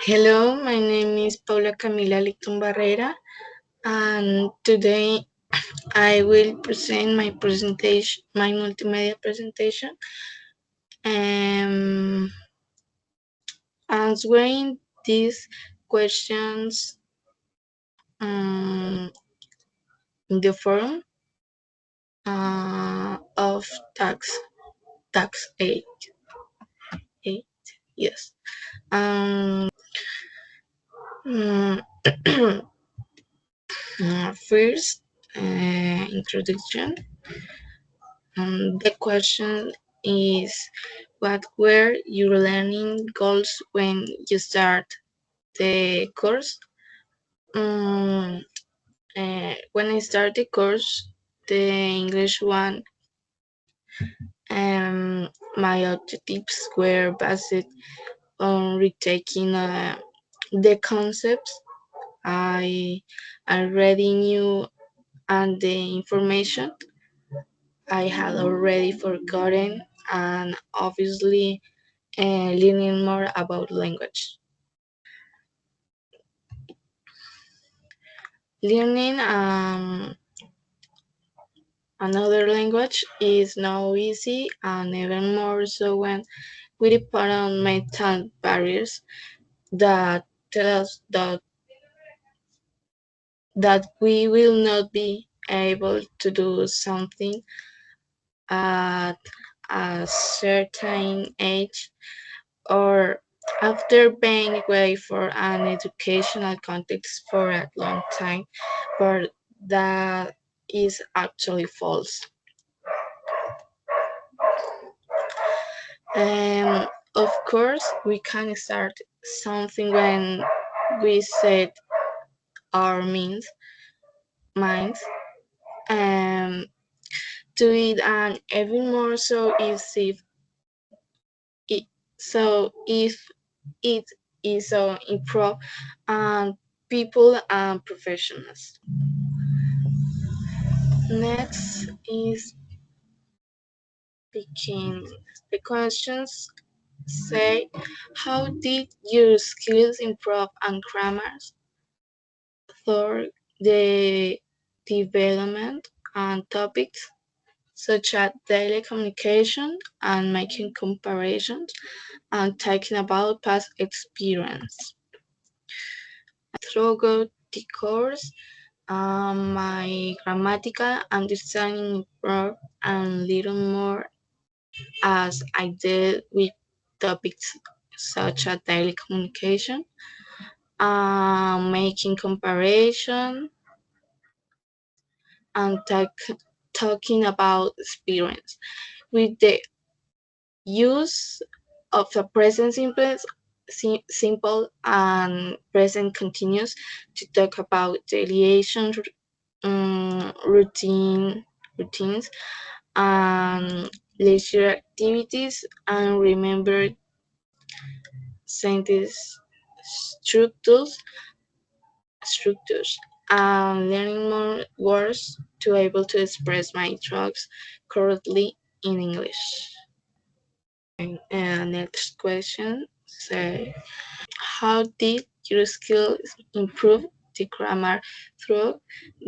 Hello, my name is Paula Camila Licton Barrera, and today I will present my presentation, my multimedia presentation, um, answering these questions in the forum of tax 8, yes. Mm, First, introduction. The question is, what were your learning goals when you start the course? When I started the course, the English one, my objectives were based on retaking the concepts I already knew and the information I had already forgotten, and obviously learning more about language. Learning another language is now easy, and even more so when we depend on mental barriers that tell us that we will not be able to do something at a certain age, or after being away for an educational context for a long time, but that is actually false. Of course, we can start something when we set our minds to it, and even more so it, if it is so improve and people and professionals. Next is begin. The questions say, how did your skills improve and grammars for the development and topics such as daily communication and making comparisons and talking about past experience. Throughout the course, my grammatical understanding improved and little more as I did with topics such as daily communication, making comparison, and talking about experience. With the use of the present simple and present continuous to talk about daily actions, routines, and leisure activities, and remember sentence structures, and learning more words to able to express my thoughts correctly in English. And next question say, how did your skills improve the grammar through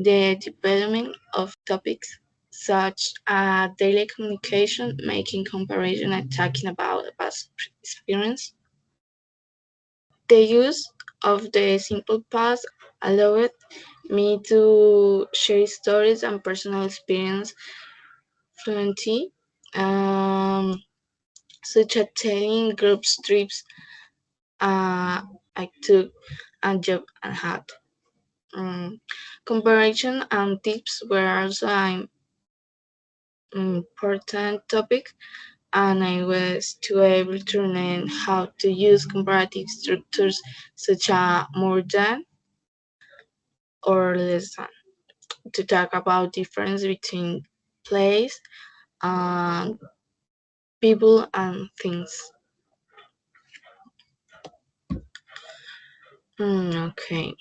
the development of topics such as daily communication, making comparison, and talking about past experience? The use of the simple past allowed me to share stories and personal experience fluently, such as telling group trips I took and job and had. Comparison and tips were also an important topic, and I was to able to learn how to use comparative structures such as more than or less than to talk about difference between place, and people and things. Okay.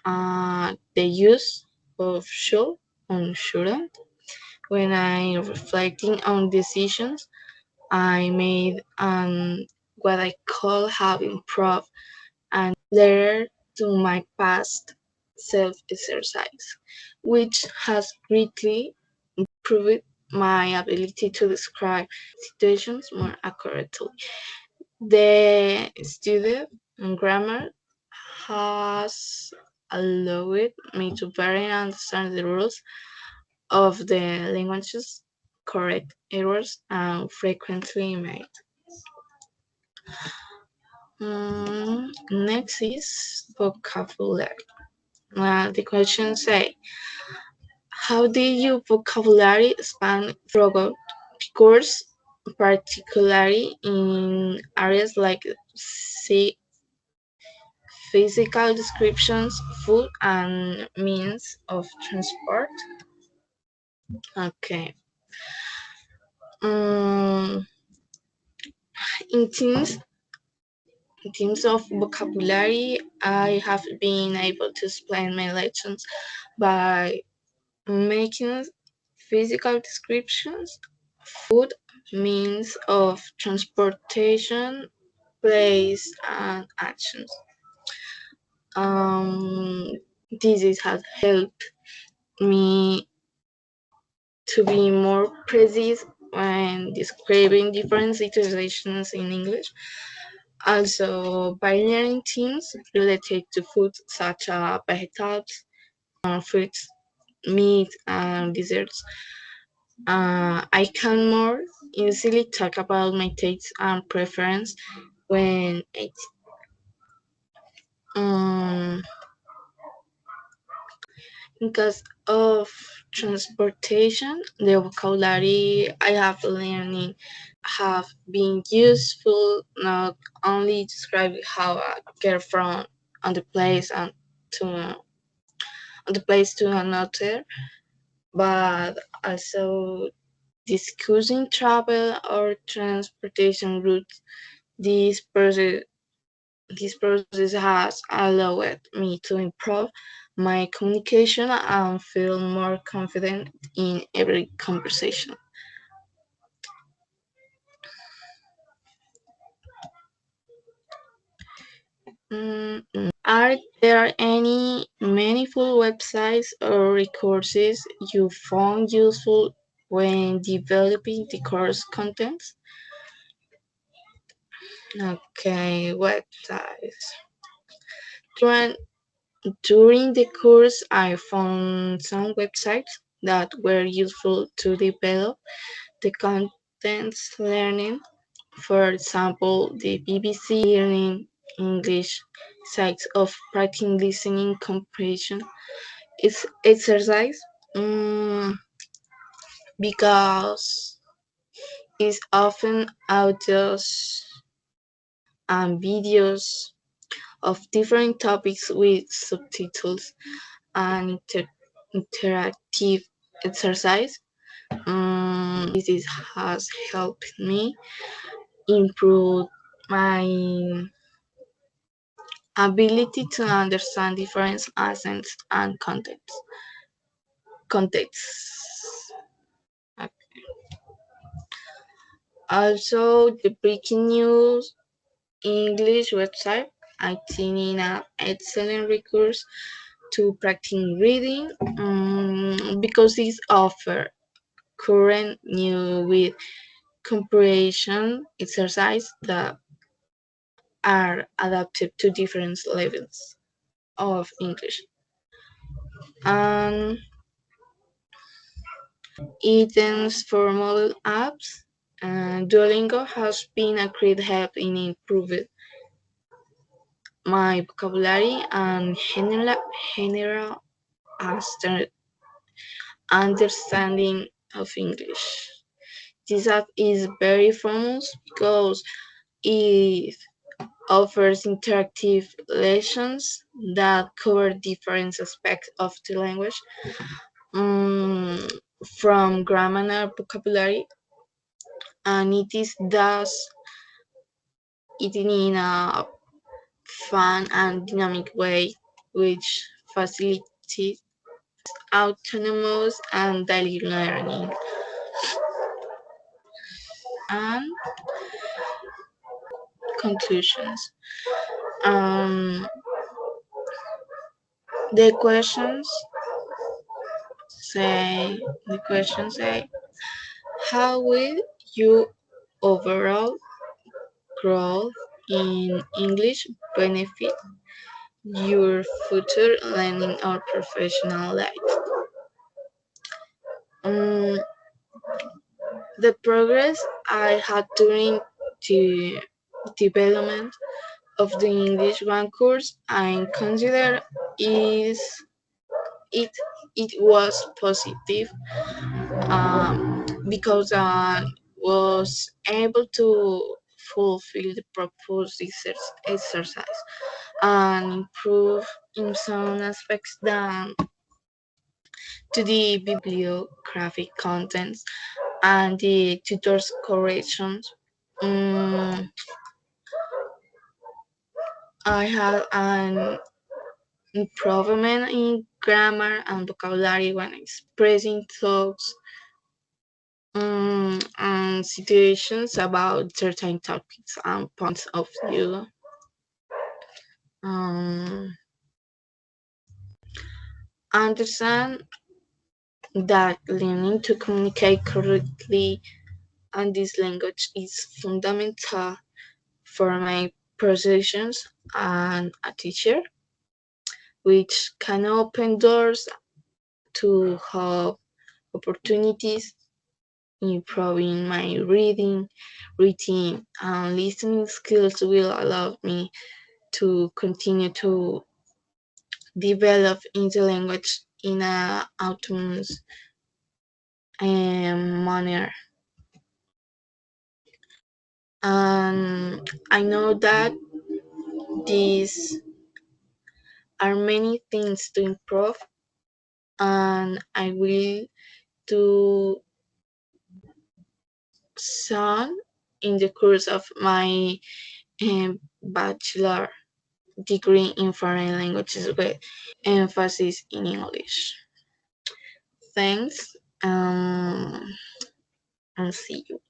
The use of should and shouldn't. When I reflecting on decisions I made what I could have improved and later to my past self exercise, which has greatly improved my ability to describe situations more accurately. The study in grammar has allowed me to better understand the rules of the languages, correct errors, and frequently made. Next is vocabulary. The question say, how did your vocabulary expand throughout the course, particularly in areas like say, physical descriptions, food, and means of transport? Okay. Um, in terms of vocabulary, I have been able to explain my lessons by making physical descriptions, food, means of transportation, place, and actions. Um, has helped me to be more precise when describing different situations in English. Also, by learning things related to food such as vegetables, fruits, meat, and desserts, I can more easily talk about my tastes and preference when it's um, because of transportation, the vocabulary I have learning have been useful not only describing how I get from on the place and to on the place to another, but also discussing travel or transportation routes. This process this process has allowed me to improve my communication and feel more confident in every conversation. Are there any meaningful websites or resources you found useful when developing the course contents? Okay, websites. During, during the course, I found some websites that were useful to develop the contents learning. For example, the BBC Learning English sites of practicing listening comprehension is exercise because it's often audios and videos of different topics with subtitles and interactive exercise. This has helped me improve my ability to understand different accents and contexts. Also, the Breaking News English website, I think, is an excellent resource to practice reading because it offers current news with comprehension exercise that are adapted to different levels of English. And items for mobile apps. Duolingo has been a great help in improving my vocabulary and general understanding of English. This app is very famous because it offers interactive lessons that cover different aspects of the language, um, from grammar and vocabulary, and it is thus it in a fun and dynamic way, which facilitates autonomous and daily learning. And conclusions. Um, the questions say, how will you overall growth in English benefit your future learning or professional life? Um, the progress I had during the development of the English one course I consider is it it was positive, because I was able to fulfill the proposed exercise and improve in some aspects than to the bibliographic contents and the tutor's corrections. Um, I had an improvement in grammar and vocabulary when expressing thoughts, and situations about certain topics and points of view. Um, Understand that learning to communicate correctly and this language is fundamental for my positions and a teacher, which can open doors to have opportunities improving my reading, writing, and listening skills will allow me to continue to develop in the language in a autonomous manner. And I know that these are many things to improve, and I will do some in the course of my bachelor degree in foreign languages with emphasis in English. Thanks, and see you.